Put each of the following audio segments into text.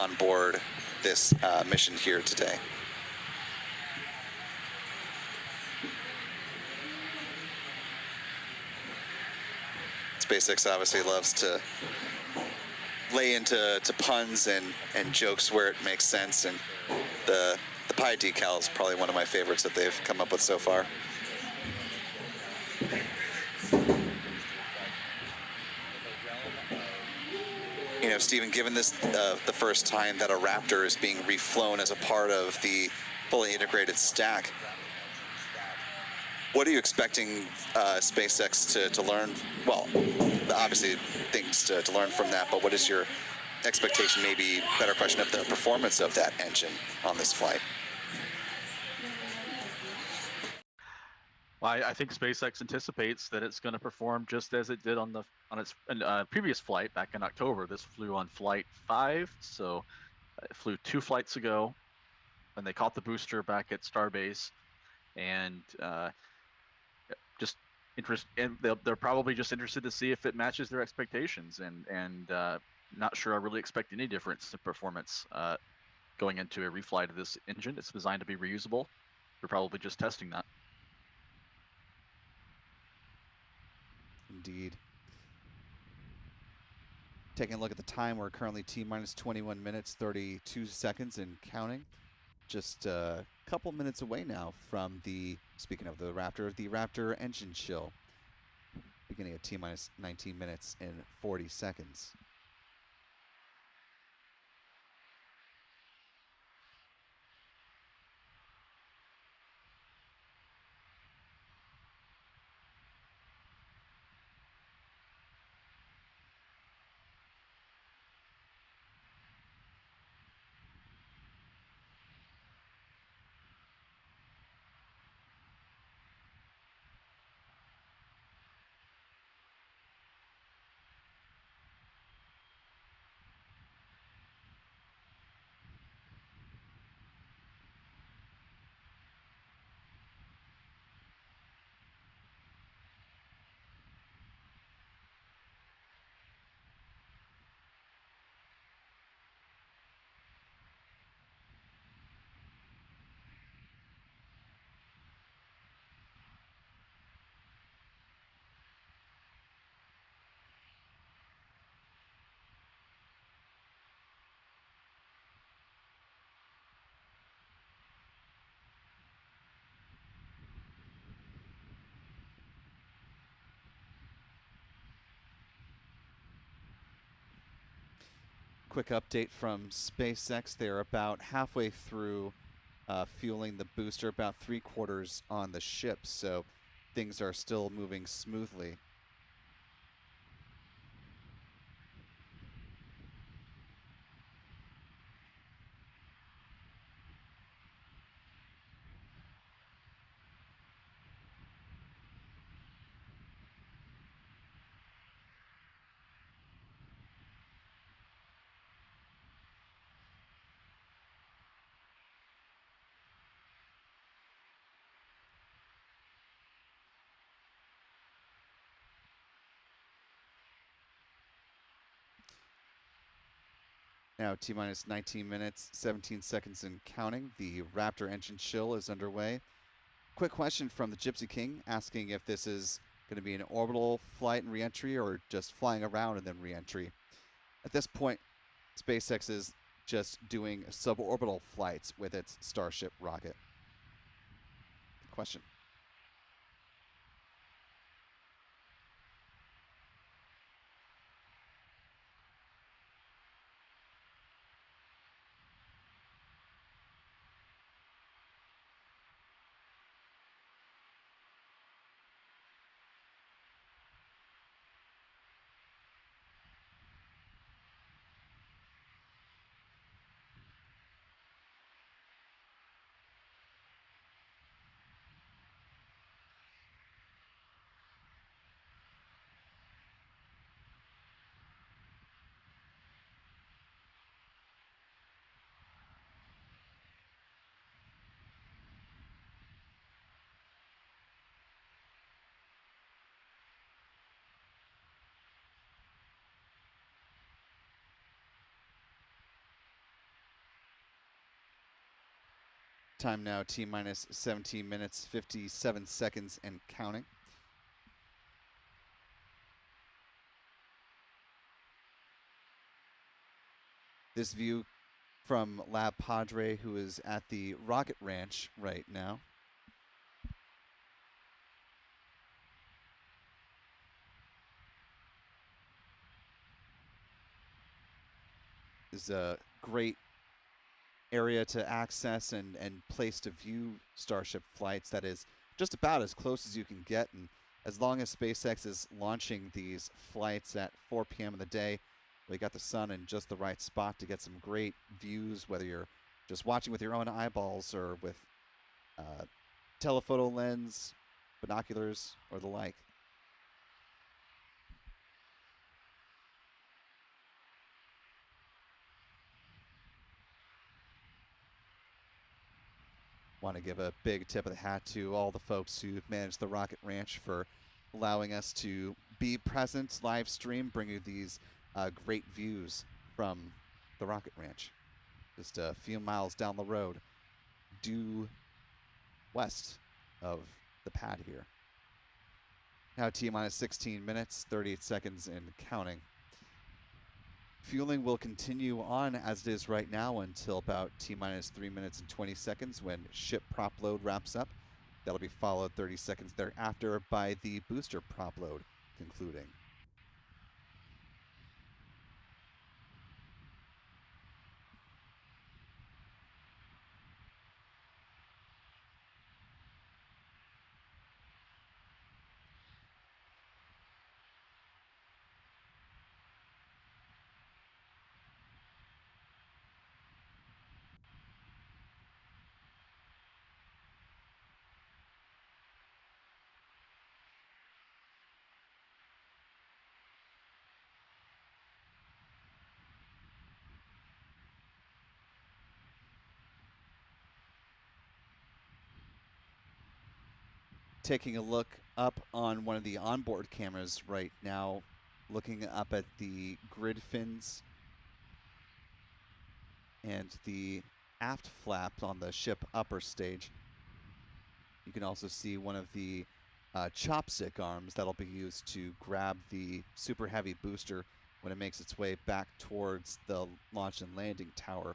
on board this mission here today? SpaceX obviously loves to lay into puns and jokes where it makes sense, and the pie decal is probably one of my favorites that they've come up with so far. You know, Stephen, given this the first time that a Raptor is being reflown as a part of the fully integrated stack, what are you expecting SpaceX to learn? Well, obviously things to learn from that, but what is your expectation, maybe better question, of the performance of that engine on this flight? Well, I think SpaceX anticipates that it's going to perform just as it did on its previous flight back in October. This flew on flight 5, so it flew 2 flights ago, and they caught the booster back at Starbase, and they're probably just interested to see if it matches their expectations, and not sure I really expect any difference in performance going into a reflight of this engine. It's designed to be reusable. We're probably just testing that. Indeed. Taking a look at the time, we're currently T-minus 21 minutes, 32 seconds and counting. Just a couple minutes away now from speaking of the Raptor engine chill, beginning at T-minus 19 minutes and 40 seconds. Quick update from SpaceX. They're about halfway through fueling the booster, about 3/4 on the ship, so things are still moving smoothly. Now T-minus 19 minutes, 17 seconds and counting. The Raptor engine chill is underway. Quick question from the Gypsy King, asking if this is going to be an orbital flight and re-entry or just flying around and then re-entry. At this point, SpaceX is just doing suborbital flights with its Starship rocket. Good question. Time now, T minus 17 minutes, 57 seconds and counting. This view from Lab Padre, who is at the rocket ranch right now. Is a great area to access and place to view Starship flights that is just about as close as you can get. And as long as SpaceX is launching these flights at 4 p.m. in the day, we got the sun in just the right spot to get some great views, whether you're just watching with your own eyeballs or with telephoto lens, binoculars, or the like. Want to give a big tip of the hat to all the folks who manage the Rocket Ranch for allowing us to be present, live stream, bring you these great views from the Rocket Ranch. Just a few miles down the road, due west of the pad here. Now T minus 16 minutes, 38 seconds and counting. Fueling will continue on as it is right now until about T minus 3 minutes and 20 seconds when ship prop load wraps up. That'll be followed 30 seconds thereafter by the booster prop load concluding. Taking a look up on one of the onboard cameras right now, looking up at the grid fins and the aft flaps on the ship upper stage. You can also see one of the chopstick arms that'll be used to grab the super heavy booster when it makes its way back towards the launch and landing tower.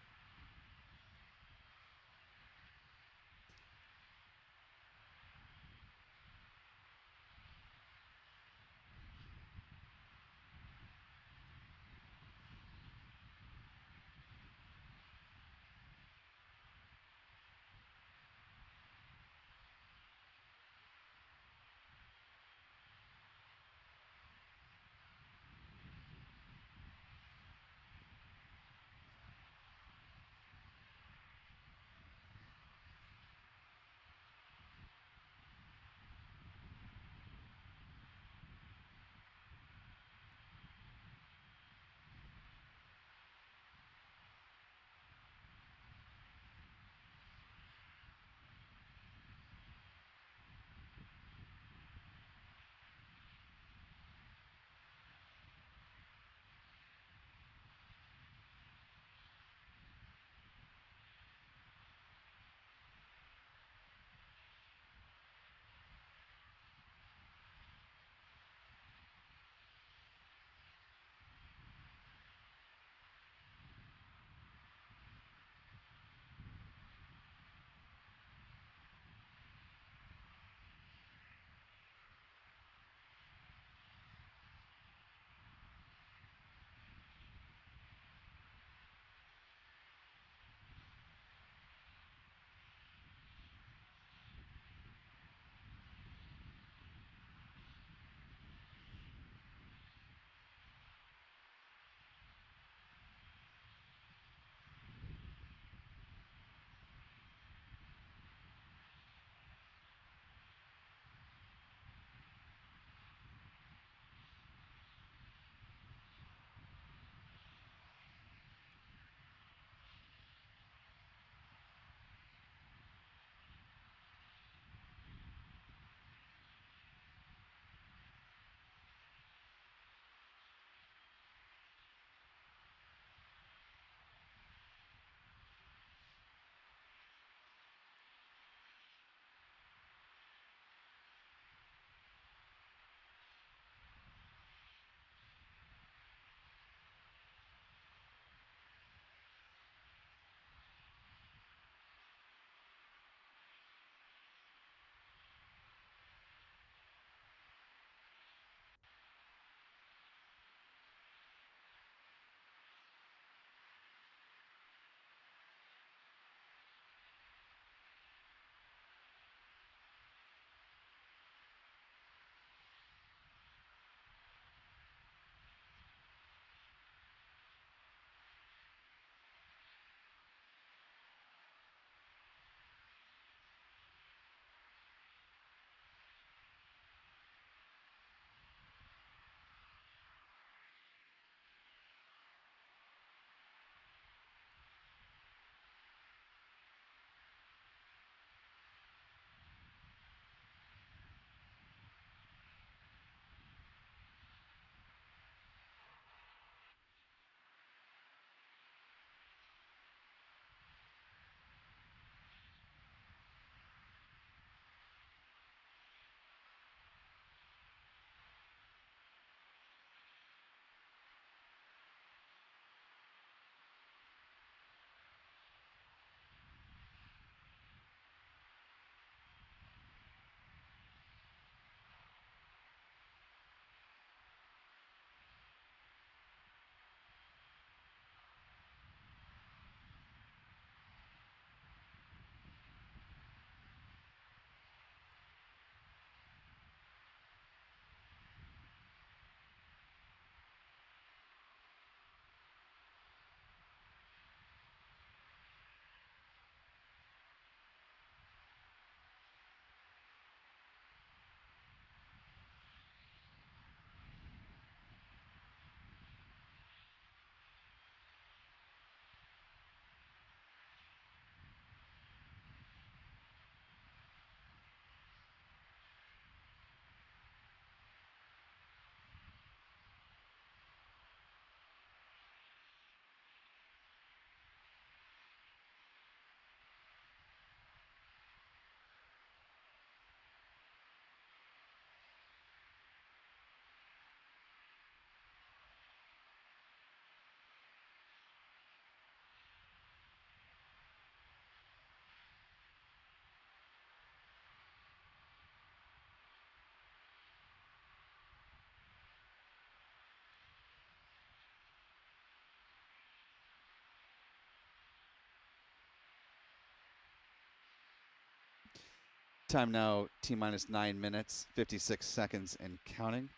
Time now, T-minus 9 minutes, 56 seconds and counting.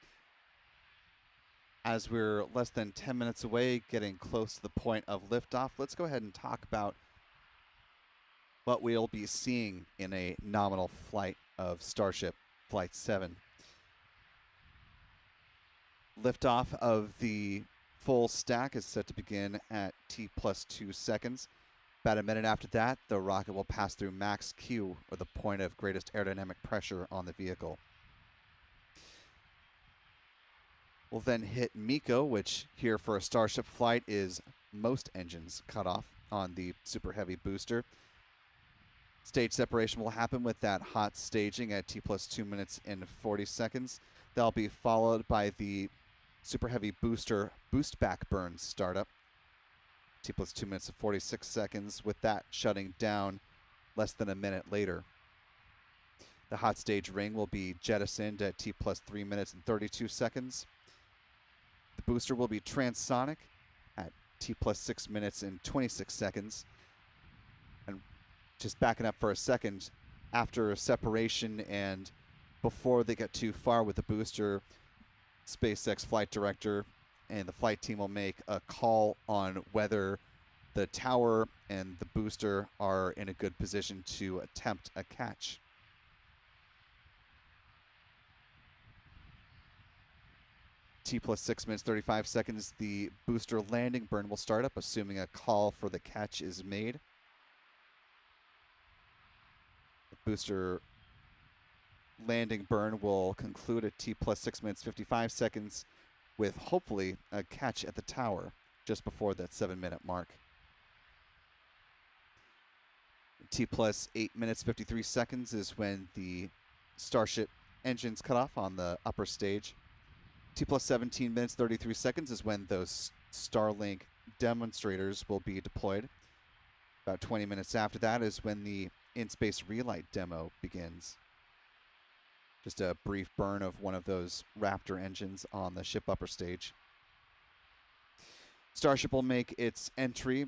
As we're less than 10 minutes away, getting close to the point of liftoff, let's go ahead and talk about what we'll be seeing in a nominal flight of Starship Flight 7. Liftoff of the full stack is set to begin at T plus 2 seconds. About a minute after that, the rocket will pass through max Q, or the point of greatest aerodynamic pressure on the vehicle. We'll then hit MECO, which here for a Starship flight is most engines cut off on the Super Heavy booster. Stage separation will happen with that hot staging at T plus 2 minutes and 40 seconds. That'll be followed by the Super Heavy booster boost back burn startup. T plus 2 minutes and 46 seconds, with that shutting down less than a minute later. The hot stage ring will be jettisoned at T plus 3 minutes and 32 seconds. The booster will be transonic at T plus 6 minutes and 26 seconds. And just backing up for a second, after a separation and before they get too far with the booster, SpaceX flight director and the flight team will make a call on whether the tower and the booster are in a good position to attempt a catch. T plus 6 minutes, 35 seconds, the booster landing burn will start up, assuming a call for the catch is made. The booster landing burn will conclude at T plus 6 minutes, 55 seconds, with hopefully a catch at the tower just before that 7-minute mark. T plus 8 minutes, 53 seconds is when the Starship engines cut off on the upper stage. T plus 17 minutes, 33 seconds is when those Starlink demonstrators will be deployed. About 20 minutes after that is when the in-space relight demo begins. Just a brief burn of one of those Raptor engines on the ship upper stage. Starship will make its entry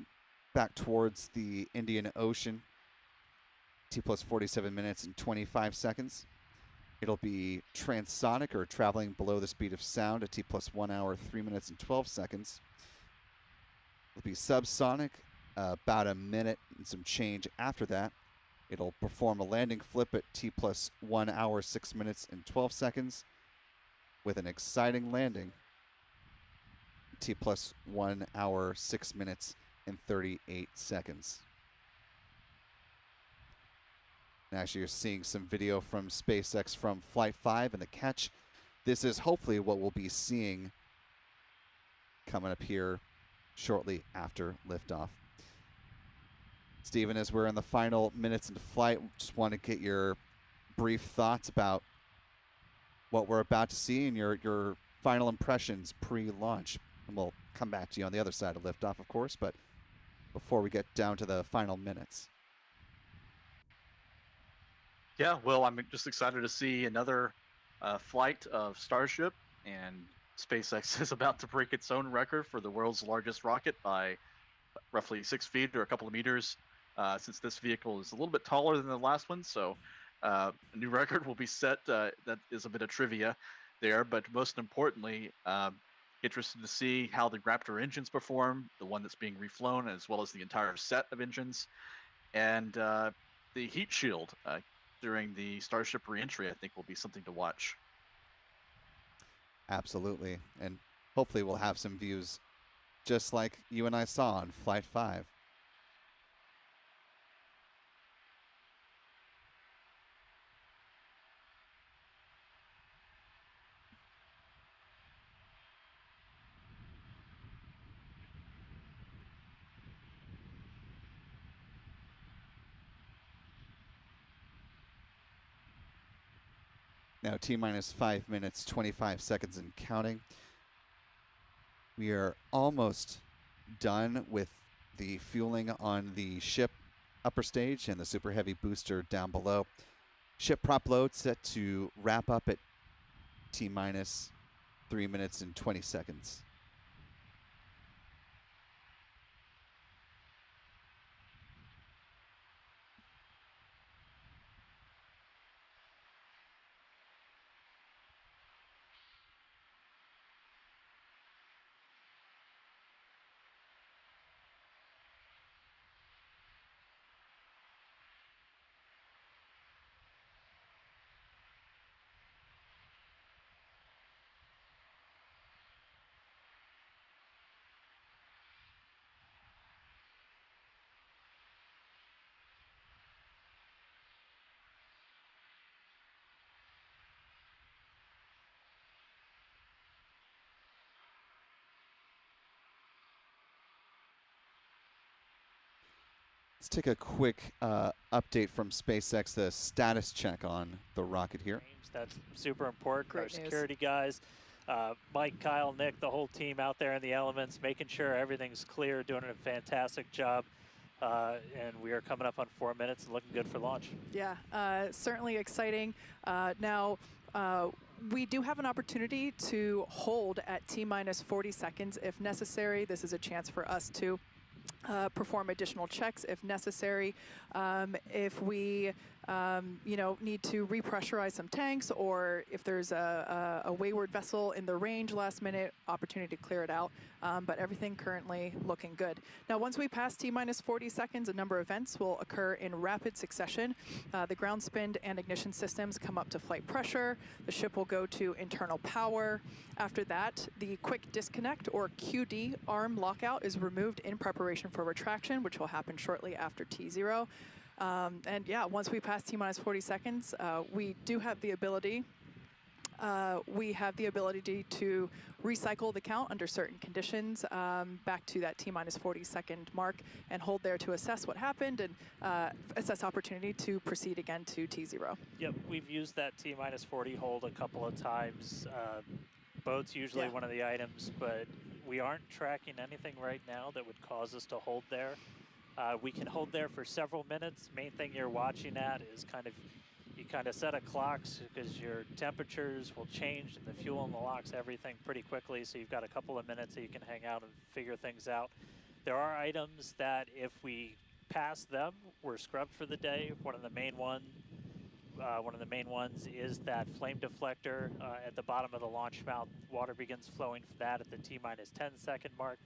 back towards the Indian Ocean. T plus 47 minutes and 25 seconds. It'll be transonic, or traveling below the speed of sound, at T plus 1 hour, 3 minutes and 12 seconds. It'll be subsonic, about a minute and some change after that. It'll perform a landing flip at T plus 1 hour, 6 minutes and 12 seconds with an exciting landing. T plus 1 hour, 6 minutes and 38 seconds. And actually, you're seeing some video from SpaceX from Flight 5 and the catch. This is hopefully what we'll be seeing coming up here shortly after liftoff. Stephen, as we're in the final minutes into flight, just want to get your brief thoughts about what we're about to see and your final impressions pre-launch. And we'll come back to you on the other side of liftoff, of course, but before we get down to the final minutes. Yeah, well, I'm just excited to see another flight of Starship, and SpaceX is about to break its own record for the world's largest rocket by roughly 6 feet or a couple of meters, since this vehicle is a little bit taller than the last one. So a new record will be set. That is a bit of trivia there, but most importantly, interested to see how the Raptor engines perform, the one that's being reflown, as well as the entire set of engines, and the heat shield during the Starship reentry, I think, will be something to watch. Absolutely. And hopefully we'll have some views just like you and I saw on Flight 5. Now T minus 5 minutes, 25 seconds and counting. We are almost done with the fueling on the ship upper stage and the Super Heavy booster down below. Ship prop load set to wrap up at T minus 3 minutes and 20 seconds. Let's take a quick update from SpaceX, the status check on the rocket here. That's super important. Great Our news. security guys, Mike, Kyle, Nick, the whole team out there in the elements, making sure everything's clear, doing a fantastic job. And we are coming up on 4 minutes and looking good for launch. Yeah, certainly exciting. Now, we do have an opportunity to hold at T-minus 40 seconds if necessary. This is a chance for us to perform additional checks if necessary. If we need to repressurize some tanks, or if there's a wayward vessel in the range last minute, opportunity to clear it out. But everything currently looking good. Now, once we pass T-minus 40 seconds, a number of events will occur in rapid succession. The ground spin and ignition systems come up to flight pressure. The ship will go to internal power. After that, the quick disconnect, or QD, arm lockout is removed in preparation for retraction, which will happen shortly after T0. And yeah, once we pass T-minus 40 seconds, we do have the ability to recycle the count under certain conditions back to that T-minus 40 second mark and hold there to assess what happened and assess opportunity to proceed again to T0. Yep, we've used that T-minus 40 hold a couple of times. Boat's usually one of the items, but we aren't tracking anything right now that would cause us to hold there. We can hold there for several minutes. Main thing you're watching at is you kind of set a clock because your temperatures will change and the fuel in the locks, everything pretty quickly. So you've got a couple of minutes that you can hang out and figure things out. There are items that if we pass them, we're scrubbed for the day. One of the main ones is that flame deflector at the bottom of the launch mount. Water begins flowing for that at the T-minus 10 second mark.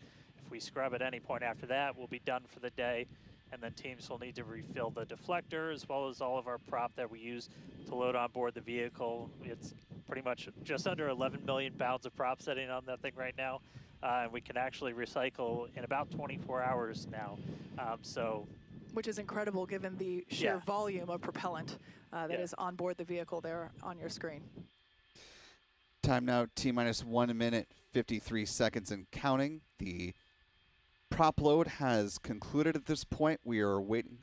If we scrub at any point after that, we'll be done for the day. And then teams will need to refill the deflector as well as all of our prop that we use to load on board the vehicle. It's pretty much just under 11 million pounds of prop sitting on that thing right now. And we can actually recycle in about 24 hours now. Which is incredible given the sheer volume of propellant that is on board the vehicle there on your screen. Time now, T-minus 1 minute, 53 seconds and counting. The prop load has concluded at this point. We are waiting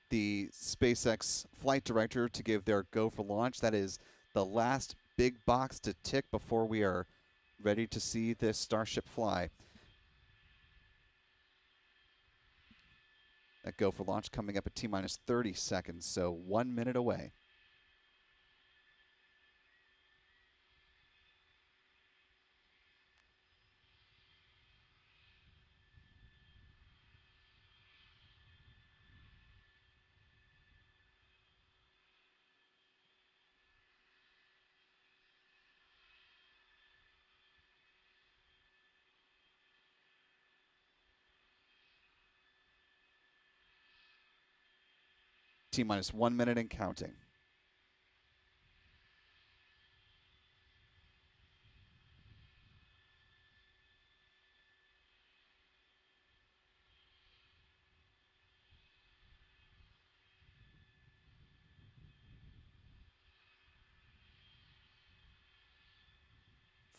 the SpaceX flight director to give their go for launch. That is the last big box to tick before we are ready to see this Starship fly. That go for launch coming up at T-minus 30 seconds, so 1 minute away. T-minus 1 minute and counting.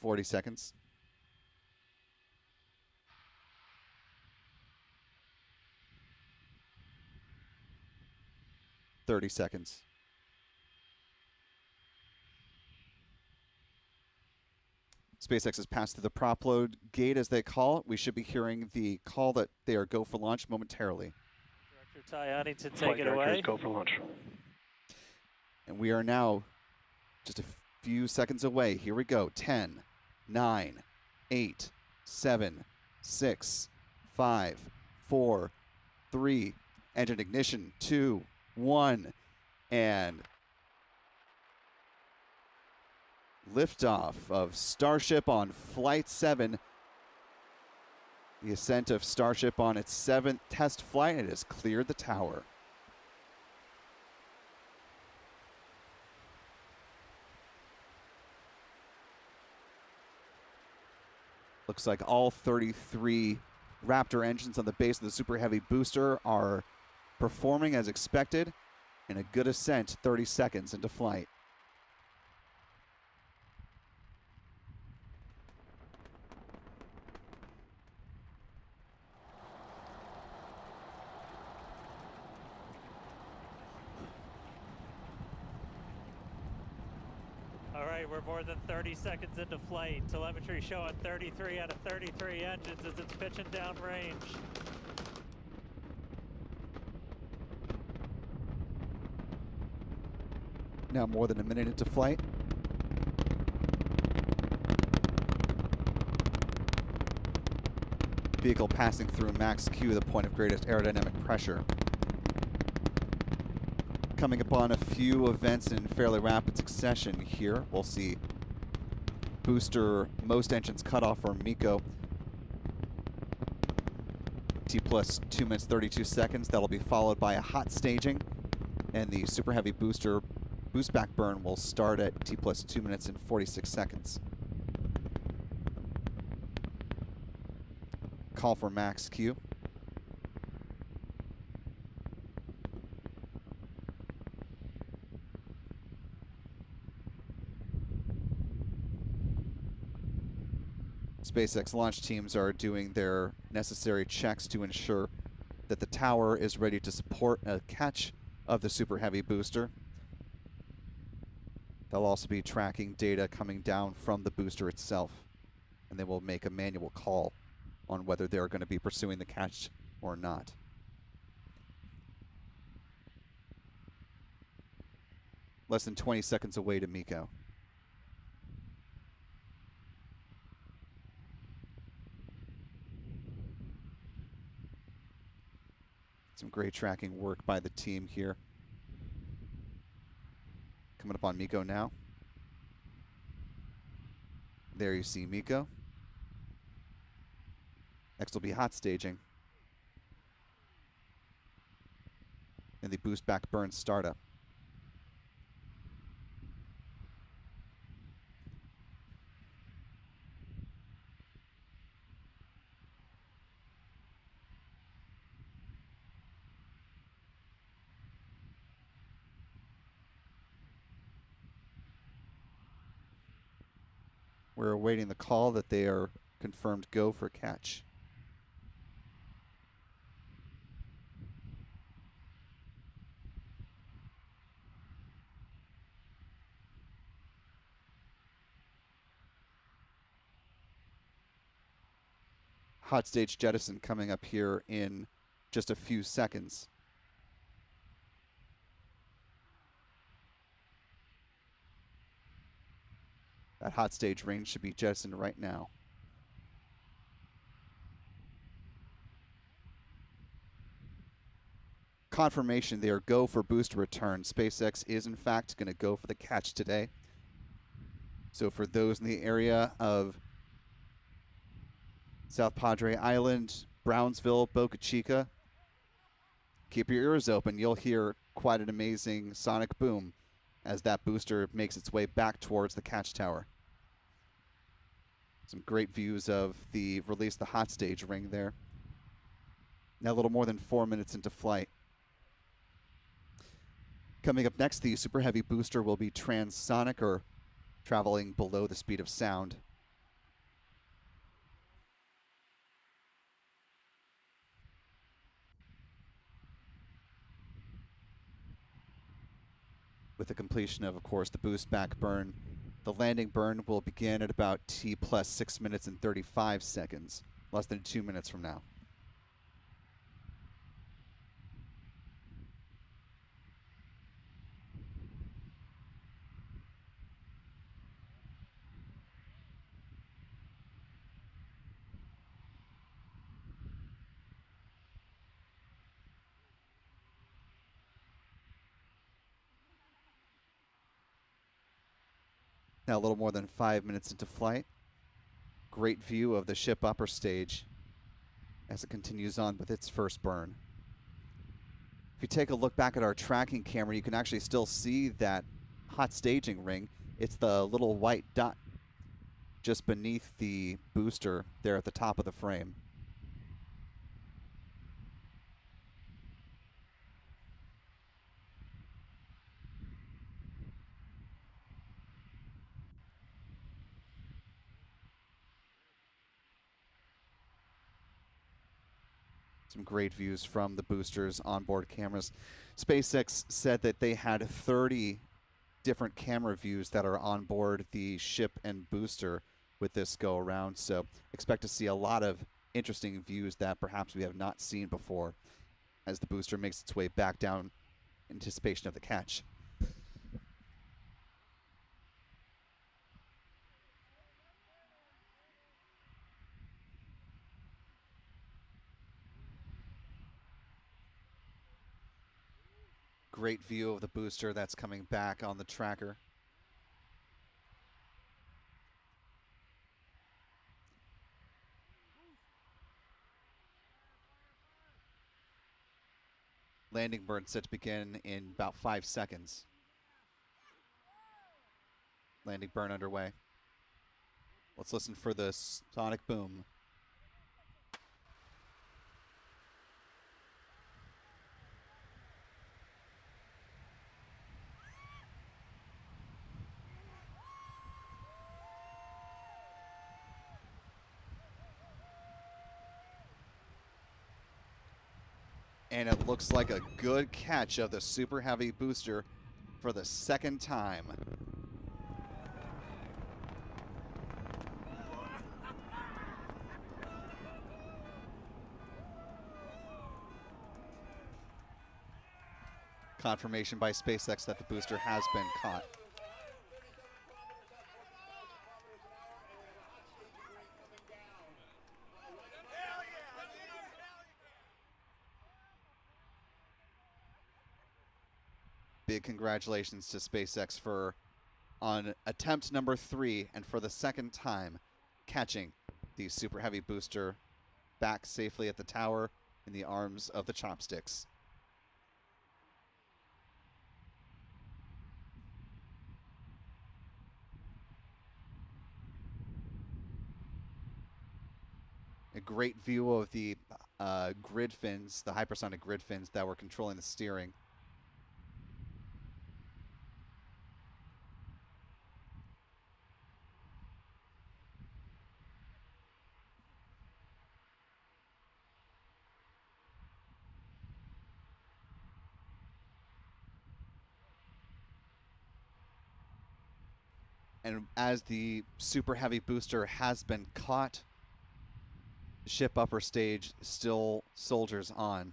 Forty seconds. 30 seconds. SpaceX has passed through the prop load gate, as they call it. We should be hearing the call that they are go for launch momentarily. Director Ty Huntington, take it away. Go for launch. And we are now just a few seconds away. Here we go. 10, 9, 8, 7, 6, 5, 4, 3, engine ignition, 2, 1, and liftoff of Starship on Flight 7. The ascent of Starship on its 7th test flight. It has cleared the tower. Looks like all 33 Raptor engines on the base of the Super Heavy booster are performing as expected, and a good ascent 30 seconds into flight. All right, we're more than 30 seconds into flight. Telemetry showing 33 out of 33 engines as it's pitching downrange. Now more than a minute into flight. Vehicle passing through max Q, the point of greatest aerodynamic pressure. Coming upon a few events in fairly rapid succession here. We'll see booster most engines cut off for Miko. T plus 2 minutes 32 seconds. That'll be followed by a hot staging, and the super heavy booster boost back burn will start at T plus 2 minutes and 46 seconds. Call for max Q. SpaceX launch teams are doing their necessary checks to ensure that the tower is ready to support a catch of the Super Heavy booster. They'll also be tracking data coming down from the booster itself, and they will make a manual call on whether they're going to be pursuing the catch or not. Less than 20 seconds away to Miko. Some great tracking work by the team here. Coming up on Miko now. There you see Miko. Next will be hot staging. And the boost back burn startup. We're awaiting the call that they are confirmed go for catch. Hot stage jettison coming up here in just a few seconds. That hot stage range should be jettisoned right now. Confirmation there, go for booster return. SpaceX is in fact going to go for the catch today. So for those in the area of South Padre Island, Brownsville, Boca Chica, keep your ears open. You'll hear quite an amazing sonic boom as that booster makes its way back towards the catch tower. Some great views of the release the hot stage ring there. Now a little more than 4 minutes into flight. Coming up next, the Super Heavy booster will be transonic, or traveling below the speed of sound. With the completion of course, the boost back burn, the landing burn will begin at about T plus 6 minutes and 35 seconds, less than 2 minutes from now. Now a little more than 5 minutes into flight. Great view of the ship upper stage as it continues on with its first burn. If you take a look back at our tracking camera, you can actually still see that hot staging ring. It's the little white dot just beneath the booster there at the top of the frame. Some great views from the boosters onboard cameras. SpaceX said that they had 30 different camera views that are on board the ship and booster with this go around. So expect to see a lot of interesting views that perhaps we have not seen before as the booster makes its way back down in anticipation of the catch. Great view of the booster that's coming back on the tracker. Landing burn set to begin in about 5 seconds. Landing burn underway. Let's listen for the sonic boom. And it looks like a good catch of the Super Heavy booster for the second time. Confirmation by SpaceX that the booster has been caught. Big congratulations to SpaceX for on attempt number 3 and for the second time catching the Super Heavy booster back safely at the tower in the arms of the chopsticks. A great view of the grid fins, the hypersonic grid fins that were controlling the steering. And as the Super Heavy booster has been caught, ship upper stage still soldiers on.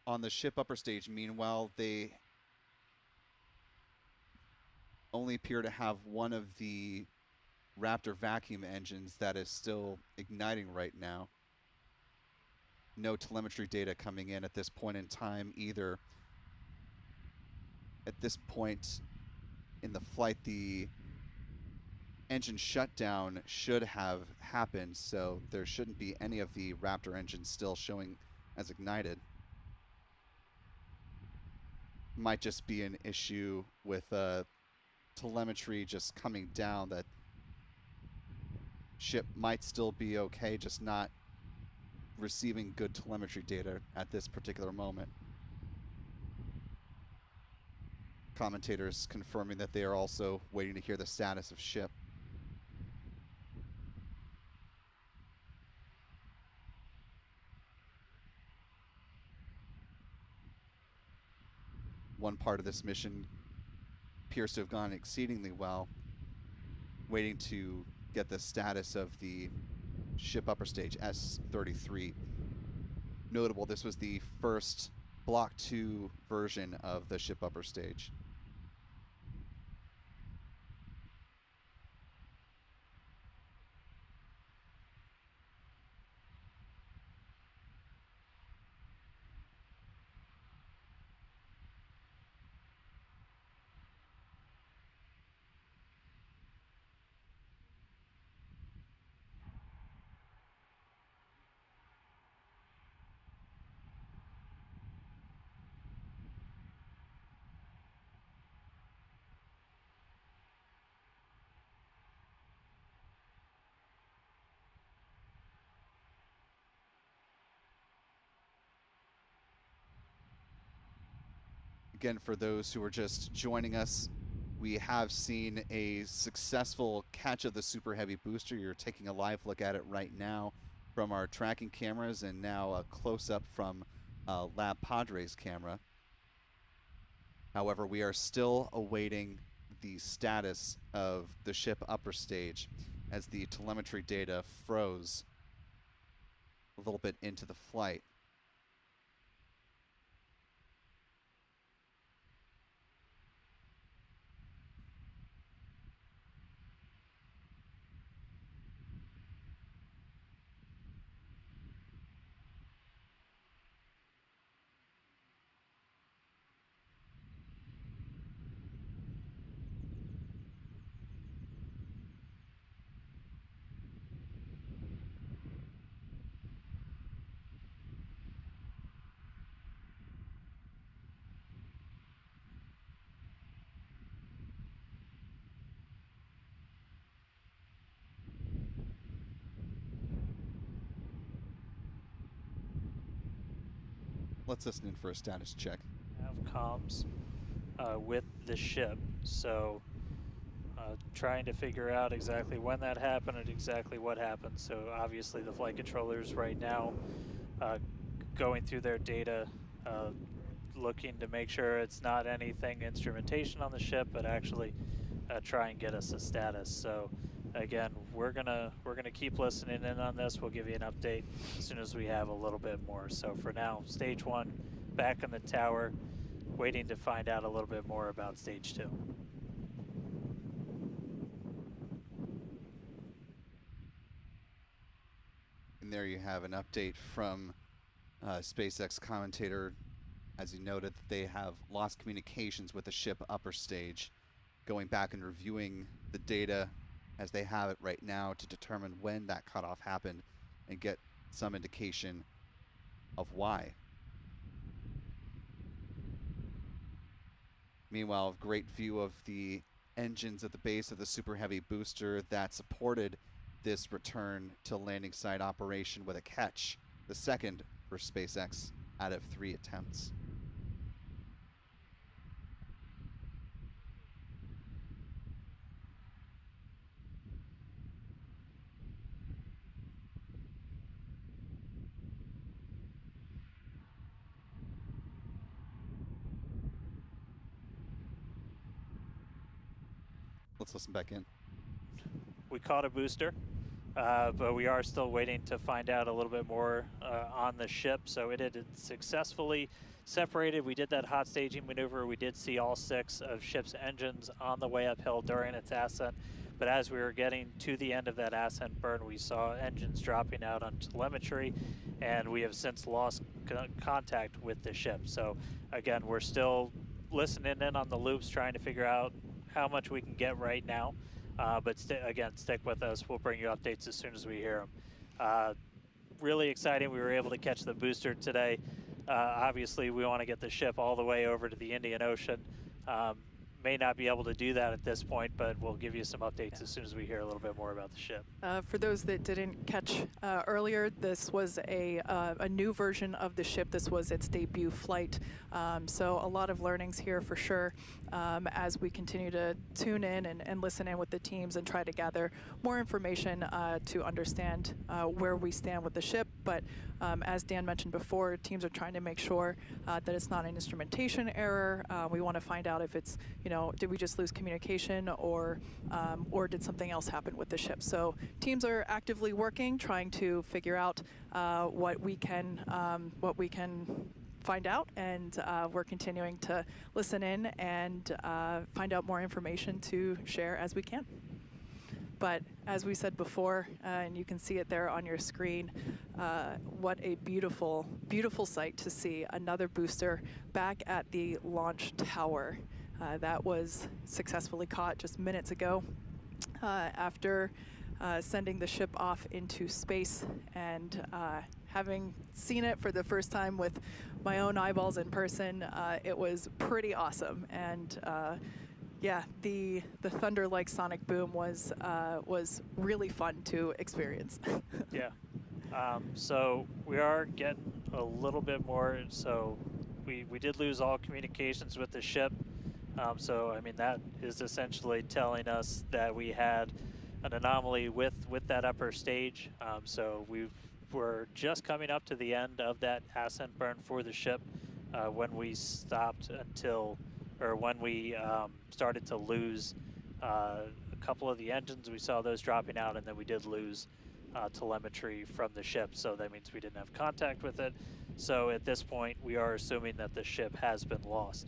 On the ship upper stage, meanwhile, they only appear to have one of the Raptor vacuum engines that is still igniting right now. No telemetry data coming in at this point in time either. At this point in the flight, the engine shutdown should have happened, so there shouldn't be any of the Raptor engines still showing as ignited. Might just be an issue with telemetry just coming down, that ship might still be okay, just not receiving good telemetry data at this particular moment. Commentators confirming that they are also waiting to hear the status of ship. One part of this mission appears to have gone exceedingly well, waiting to get the status of the ship upper stage, S-33. Notable, this was the first Block 2 version of the ship upper stage. again, for those who are just joining us, we have seen a successful catch of the Super Heavy booster. You're taking a live look at it right now from our tracking cameras, and now a close-up from Lab Padre's camera. However, we are still awaiting the status of the ship upper stage as the telemetry data froze a little bit into the flight. Let's listen in for a status check. Have comms with the ship, so trying to figure out exactly when that happened and exactly what happened. So obviously the flight controllers right now going through their data, looking to make sure it's not anything instrumentation on the ship, but actually try and get us a status. So again, we're gonna keep listening in on this. We'll give you an update as soon as we have a little bit more. So for now, stage 1 back in the tower, waiting to find out a little bit more about stage 2. And there you have an update from SpaceX commentator, as he noted that they have lost communications with the ship upper stage, going back and reviewing the data as they have it right now to determine when that cutoff happened and get some indication of why. Meanwhile, a great view of the engines at the base of the Super Heavy booster that supported this return to landing site operation with a catch, the second for SpaceX out of 3 attempts. Let's listen back in. We caught a booster, but we are still waiting to find out a little bit more on the ship. So it had successfully separated. We did that hot staging maneuver. We did see all 6 of ship's engines on the way uphill during its ascent. But as we were getting to the end of that ascent burn, we saw engines dropping out on telemetry, and we have since lost contact with the ship. So again, we're still listening in on the loops, trying to figure out how much we can get right now. But again, stick with us. We'll bring you updates as soon as we hear them. Really exciting. We were able to catch the booster today. Obviously, we want to get the ship all the way over to the Indian Ocean. May not be able to do that at this point, but we'll give you some updates as soon as we hear a little bit more about the ship. For those that didn't catch earlier, this was a new version of the ship. This was its debut flight. So a lot of learnings here for sure as we continue to tune in and listen in with the teams and try to gather more information to understand where we stand with the ship. But as Dan mentioned before, teams are trying to make sure that it's not an instrumentation error. We want to find out if it's, did we just lose communication or did something else happen with the ship? So teams are actively working, trying to figure out what we can find out, and we're continuing to listen in and find out more information to share as we can. But as we said before, and you can see it there on your screen, what a beautiful, beautiful sight to see another booster back at the launch tower. That was successfully caught just minutes ago after sending the ship off into space, and having seen it for the first time with my own eyeballs in person, it was pretty awesome. And yeah, the thunder-like sonic boom was really fun to experience. Yeah. So we are getting a little bit more. So we did lose all communications with the ship. So I mean that is essentially telling us that we had an anomaly with that upper stage. So we were just coming up to the end of that ascent burn for the ship when we stopped when we started to lose a couple of the engines. We saw those dropping out, and then we did lose telemetry from the ship. So that means we didn't have contact with it. So at this point, we are assuming that the ship has been lost.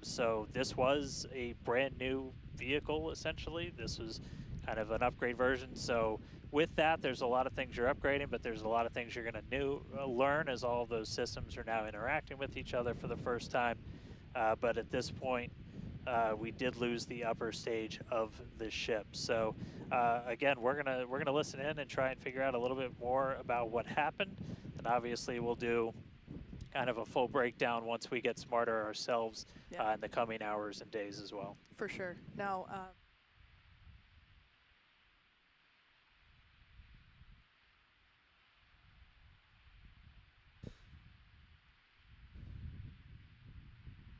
So this was a brand new vehicle, essentially. This was kind of an upgrade version. So with that, there's a lot of things you're upgrading, but there's a lot of things you're going to learn as all of those systems are now interacting with each other for the first time. But at this point, we did lose the upper stage of the ship. So again, we're gonna listen in and try and figure out a little bit more about what happened, and obviously we'll do kind of a full breakdown once we get smarter ourselves in the coming hours and days as well. For sure. Now,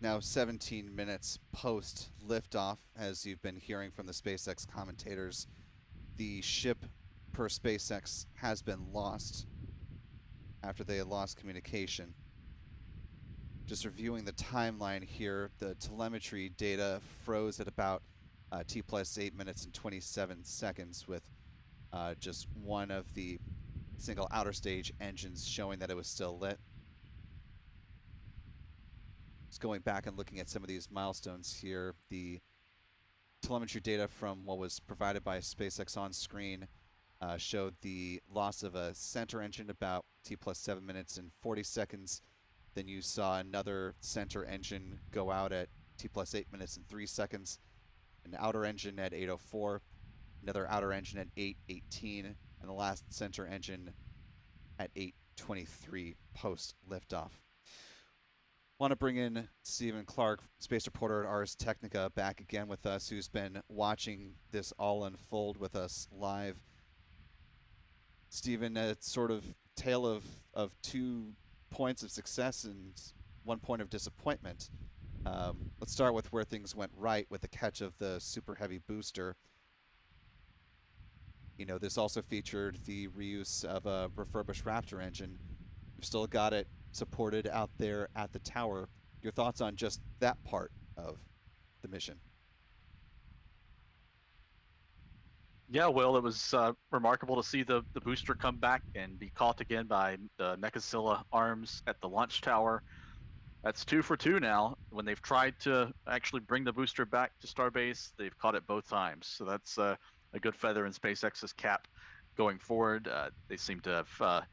now 17 minutes post liftoff, as you've been hearing from the SpaceX commentators, the ship per SpaceX has been lost after they had lost communication. Just reviewing the timeline here, the telemetry data froze at about T plus 8 minutes and 27 seconds with just one of the single outer stage engines showing that it was still lit. Just going back and looking at some of these milestones here, the telemetry data from what was provided by SpaceX on screen showed the loss of a center engine about T plus 7 minutes and 40 seconds. Then you saw another center engine go out at T plus 8 minutes and 3 seconds, an outer engine at 8:04, another outer engine at 8:18, and the last center engine at 8:23 post liftoff. Want to bring in Stephen Clark, space reporter at Ars Technica, back again with us, who's been watching this all unfold with us live. Stephen, it's sort of tale of 2 points of success and 1 point of disappointment. Let's start with where things went right with the catch of the Super Heavy booster. You know, this also featured the reuse of a refurbished Raptor engine. We've still got it supported out there at the tower. Your thoughts on just that part of the mission? Yeah, Will, it was remarkable to see the booster come back and be caught again by the Mechazilla arms at the launch tower. That's 2 for 2 now. When they've tried to actually bring the booster back to Starbase, they've caught it both times. So that's a good feather in SpaceX's cap going forward. They seem to have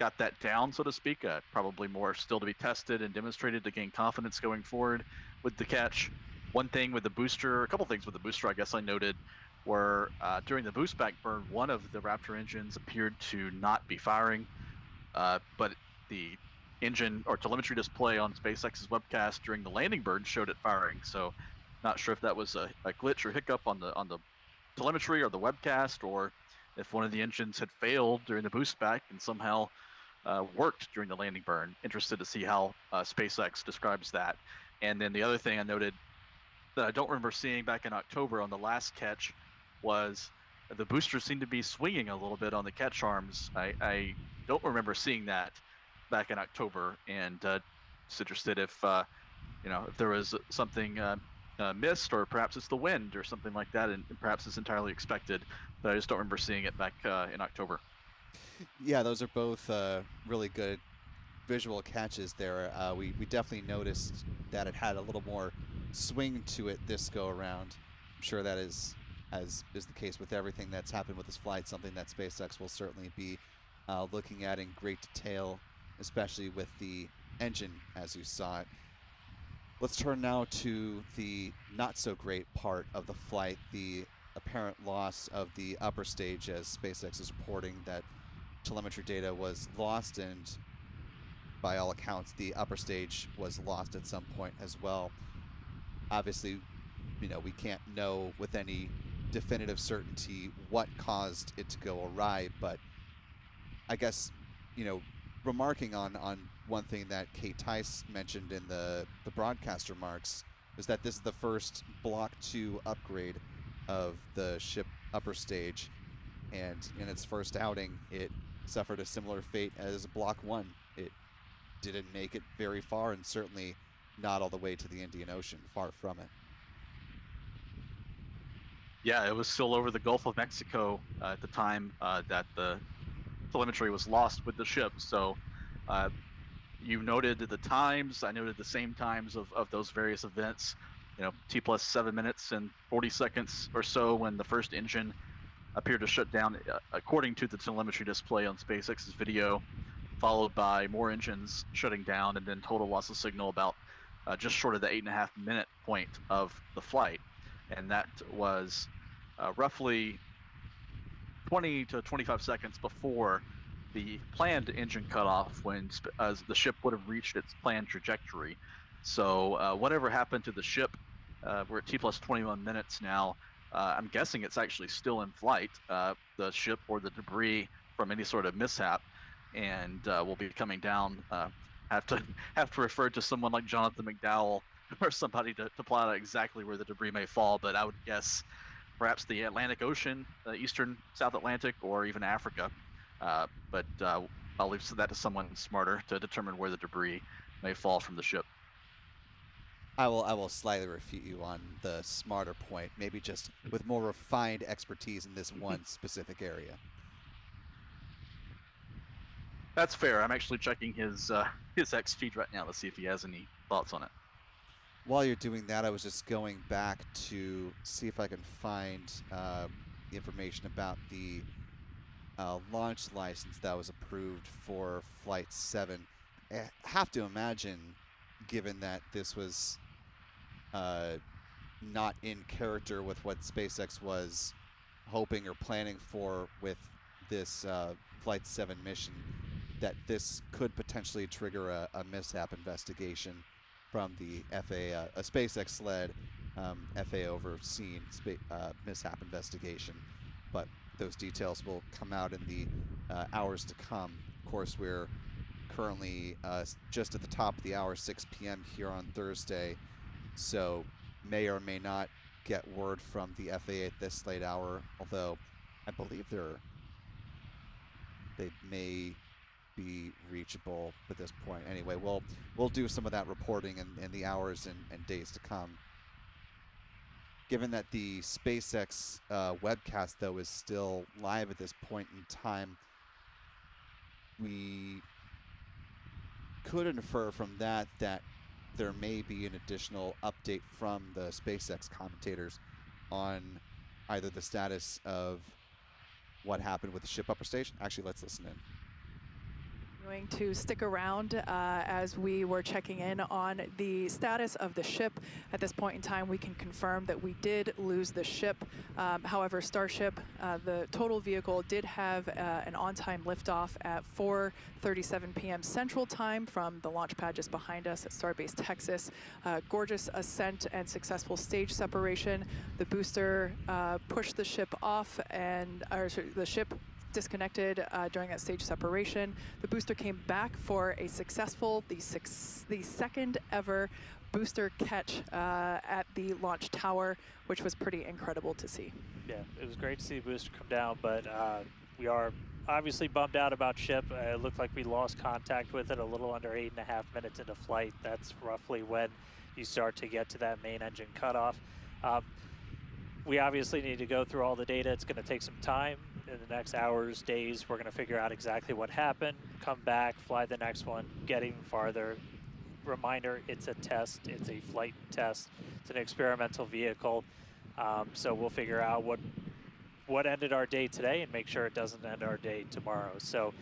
got that down, so to speak. Probably more still to be tested and demonstrated to gain confidence going forward with the catch. One thing with the booster, a couple things with the booster I guess I noted were during the boost back burn, one of the Raptor engines appeared to not be firing, but the engine or telemetry display on SpaceX's webcast during the landing burn showed it firing. So not sure if that was a glitch or hiccup on the telemetry or the webcast, or if one of the engines had failed during the boost back and somehow worked during the landing burn. Interested to see how SpaceX describes that. And then the other thing I noted that I don't remember seeing back in October on the last catch was the booster seemed to be swinging a little bit on the catch arms. I don't remember seeing that back in October, and just interested if if there was something missed, or perhaps it's the wind or something like that, and perhaps it's entirely expected, but I just don't remember seeing it back in October. Yeah, those are both really good visual catches there. We definitely noticed that it had a little more swing to it this go around. I'm sure that is, as is the case with everything that's happened with this flight, something that SpaceX will certainly be looking at in great detail, especially with the engine as you saw it. Let's turn now to the not so great part of the flight, the apparent loss of the upper stage, as SpaceX is reporting that telemetry data was lost, and by all accounts the upper stage was lost at some point as well. Obviously, we can't know with any definitive certainty what caused it to go awry, but I guess, remarking on one thing that Kate Tice mentioned in the broadcast remarks, is that this is the first Block 2 upgrade of the ship upper stage, and in its first outing, it suffered a similar fate as Block 1. It didn't make it very far, and certainly not all the way to the Indian Ocean, far from it. Yeah, it was still over the Gulf of Mexico at the time that the telemetry was lost with the ship. So you noted the times, I noted the same times of those various events. You know, T plus 7 minutes and 40 seconds or so when the first engine appeared to shut down, according to the telemetry display on SpaceX's video, followed by more engines shutting down, and then total loss of signal about just short of the 8.5 minute point of the flight. And that was roughly 20 to 25 seconds before the planned engine cutoff, when the ship would have reached its planned trajectory. So whatever happened to the ship, we're at T plus 21 minutes now. I'm guessing it's actually still in flight, the ship or the debris from any sort of mishap, and will be coming down. Have to refer to someone like Jonathan McDowell or somebody to plot out exactly where the debris may fall, but I would guess perhaps the Atlantic Ocean, eastern South Atlantic, or even Africa. But I'll leave that to someone smarter to determine where the debris may fall from the ship. I will slightly refute you on the smarter point, maybe just with more refined expertise in this one specific area. That's fair. I'm actually checking his X feed right now to see if he has any thoughts on it. While you're doing that, I was just going back to see if I can find information about the launch license that was approved for Flight 7. I have to imagine, given that this was not in character with what SpaceX was hoping or planning for with this Flight 7 mission, that this could potentially trigger a mishap investigation from the FAA, a SpaceX-led FAA overseen mishap investigation. But those details will come out in the hours to come. Of course, we're currently just at the top of the hour, 6 p.m. here on Thursday, so may or may not get word from the FAA at this late hour, although I believe they may be reachable at this point. Anyway, we'll do some of that reporting in the hours and days to come. Given that the SpaceX webcast, though, is still live at this point in time, we could infer from that there may be an additional update from the SpaceX commentators on either the status of what happened with the ship upper stage. Actually, let's listen in. Going to stick around as we were checking in on the status of the ship. At this point in time, we can confirm that we did lose the ship. However, Starship, the total vehicle, did have an on-time liftoff at 4:37 p.m. Central Time from the launch pad just behind us at Starbase Texas. Gorgeous ascent and successful stage separation. The booster pushed the ship off, and the ship disconnected during that stage separation. The booster came back for a successful, the second ever booster catch at the launch tower, which was pretty incredible to see. Yeah, it was great to see the booster come down, but we are obviously bummed out about ship. It looked like we lost contact with it a little under 8.5 minutes into flight. That's roughly when you start to get to that main engine cutoff. We obviously need to go through all the data. It's going to take some time. In the next hours, days, we're going to figure out exactly what happened, come back, fly the next one, get even farther. Reminder, it's a test. It's a flight test. It's an experimental vehicle. So we'll figure out what ended our day today and make sure it doesn't end our day tomorrow. So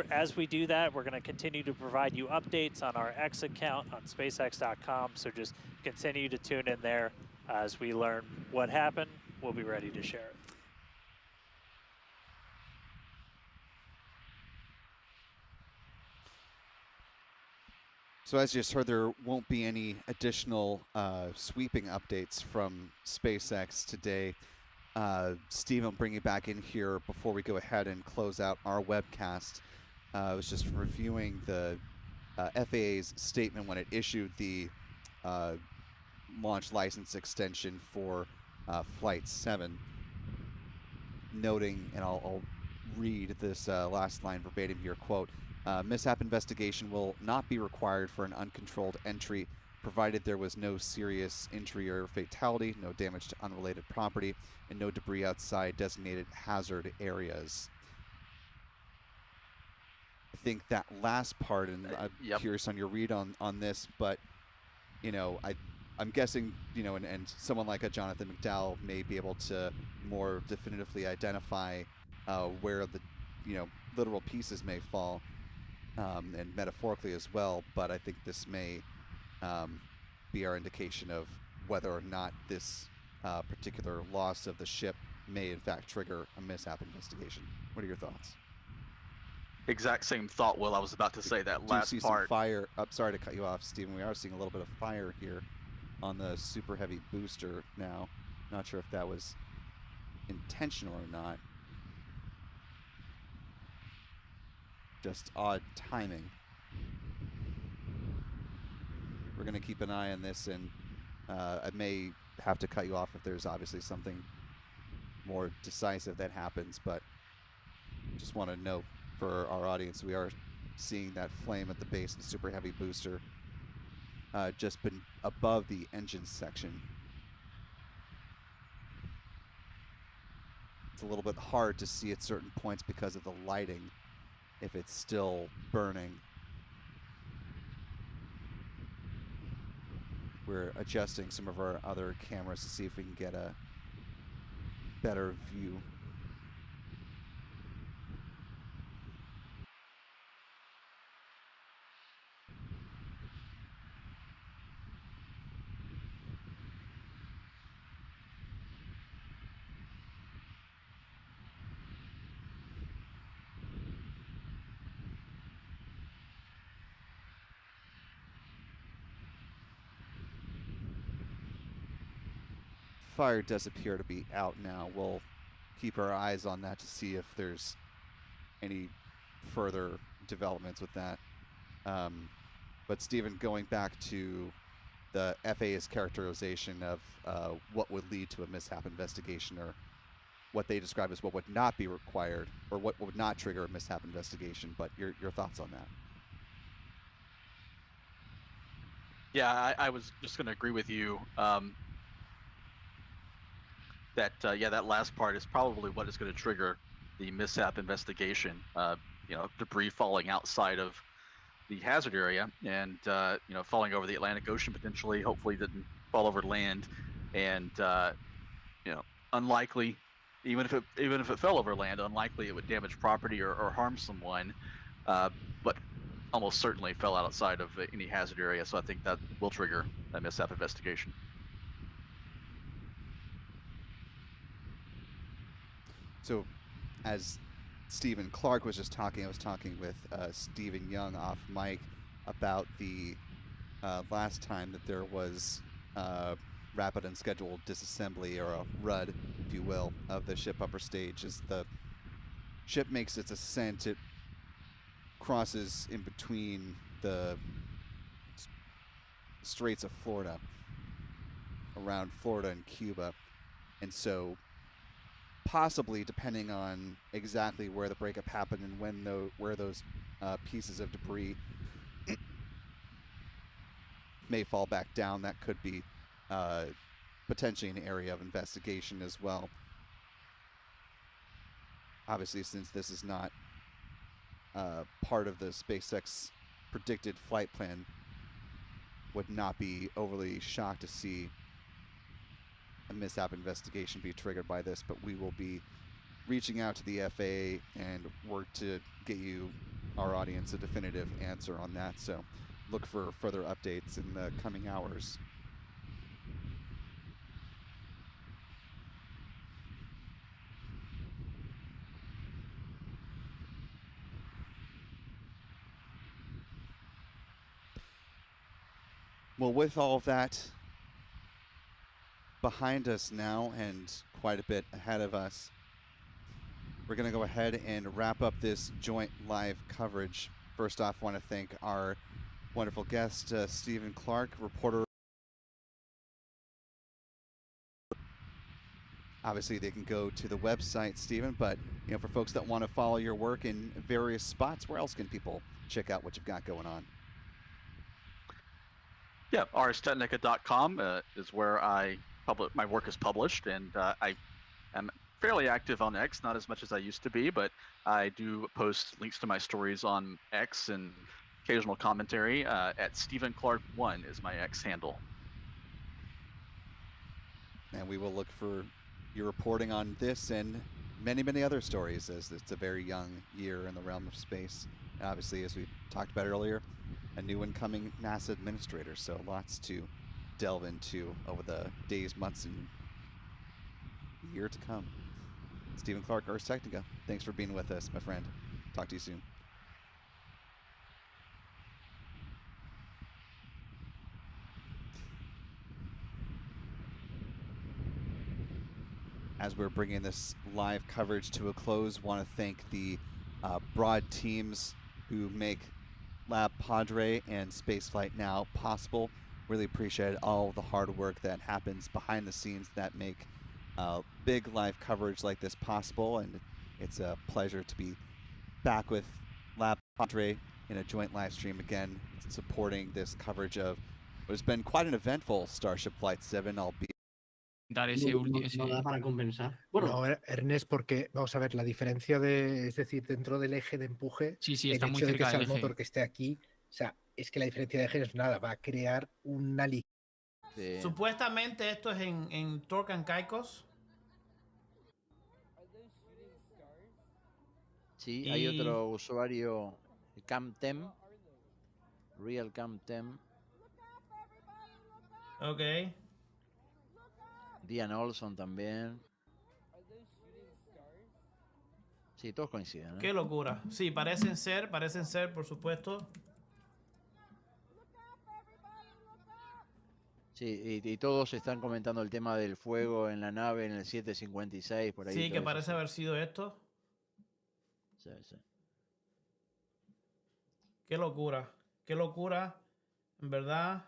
as we do that, we're going to continue to provide you updates on our X account on SpaceX.com. So just continue to tune in there. As we learn what happened, we'll be ready to share it. So as you just heard, there won't be any additional sweeping updates from SpaceX today. Steve, I'll bring you back in here before we go ahead and close out our webcast. I was just reviewing the FAA's statement when it issued the launch license extension for Flight 7, noting, and I'll read this last line verbatim here, quote, mishap investigation will not be required for an uncontrolled entry provided there was no serious injury or fatality, no damage to unrelated property, and no debris outside designated hazard areas. I think that last part, and I'm Yep. curious on your read on this, but, you know, I'm guessing, you know, and someone like a Jonathan McDowell may be able to more definitively identify where the, you know, literal pieces may fall, and metaphorically as well, but I think this may be our indication of whether or not this particular loss of the ship may in fact trigger a mishap investigation. What are your thoughts? Exact same thought, Will. I was about to say that Do you last see part. some fire? I'm sorry to cut you off, Stephen. We are seeing a little bit of fire here on the super heavy booster now. Not sure if that was intentional or not. Just odd timing. We're going to keep an eye on this, and I may have to cut you off if there's obviously something more decisive that happens, but just want to note for our audience, we are seeing that flame at the base of the super heavy booster just been above the engine section. It's a little bit hard to see at certain points because of the lighting if it's still burning. We're adjusting some of our other cameras to see if we can get a better view. Fire does appear to be out now. We'll keep our eyes on that to see if there's any further developments with that. But Stephen, going back to the FAA's characterization of what would lead to a mishap investigation, or what they describe as what would not be required, or what would not trigger a mishap investigation, but your thoughts on that? Yeah, I was just going to agree with you. That last part is probably what is going to trigger the mishap investigation. You know, debris falling outside of the hazard area, and you know, falling over the Atlantic Ocean potentially. Hopefully, didn't fall over land, and you know, unlikely. Even if it fell over land, unlikely it would damage property or harm someone. But almost certainly fell outside of any hazard area. So I think that will trigger a mishap investigation. So, as Stephen Clark was just talking, I was talking with Stephen Young off mic about the last time that there was rapid unscheduled disassembly, or a RUD, if you will, of the ship upper stage. As the ship makes its ascent, it crosses in between the Straits of Florida, around Florida and Cuba, and so possibly, depending on exactly where the breakup happened and where those pieces of debris may fall back down, that could be potentially an area of investigation as well. Obviously, since this is not part of the SpaceX predicted flight plan, would not be overly shocked to see a mishap investigation be triggered by this, but we will be reaching out to the FAA and work to get you, our audience, a definitive answer on that. So look for further updates in the coming hours. Well, with all of that behind us now and quite a bit ahead of us, we're going to go ahead and wrap up this joint live coverage. First off, I want to thank our wonderful guest, Stephen Clark, reporter. Obviously, they can go to the website, Stephen, but for folks that want to follow your work in various spots, where else can people check out what you've got going on? Yeah, arstechnica.com is where my work is published, and I am fairly active on X, not as much as I used to be, but I do post links to my stories on X and occasional commentary. At Stephen Clark 1 is my X handle. And we will look for your reporting on this and many, many other stories, as it's a very young year in the realm of space. And obviously, as we talked about earlier, a new incoming NASA administrator, so lots to delve into over the days, months, and year to come. Stephen Clark, Ars Technica, thanks for being with us, my friend. Talk to you soon. As we're bringing this live coverage to a close, want to thank the broad teams who make Lab Padre and Spaceflight Now possible. Really appreciate all the hard work that happens behind the scenes that make big live coverage like this possible, and it's a pleasure to be back with Lab Padre in a joint live stream again, supporting this coverage of what has been quite an eventful Starship Flight 7, albeit No da para compensar. Bueno, No, Ernest, porque vamos a ver la diferencia es decir, dentro del eje de empuje, sí, el está muy hecho de que cerca sea del el motor eje. que esté aquí, o sea, es que la diferencia de eje no es nada, va a crear una Sí. Supuestamente esto es en Torque and Caicos. Sí, hay otro usuario, CamTem, Real CamTem. Ok. Diane Olson también. Sí, todos coinciden, ¿eh? Qué locura. Sí, parecen ser, por supuesto. Sí, y todos están comentando el tema del fuego en la nave en el 756, por ahí. Sí, que todo parece eso, sí. haber sido esto. Sí, sí. Qué locura. Qué locura. En verdad.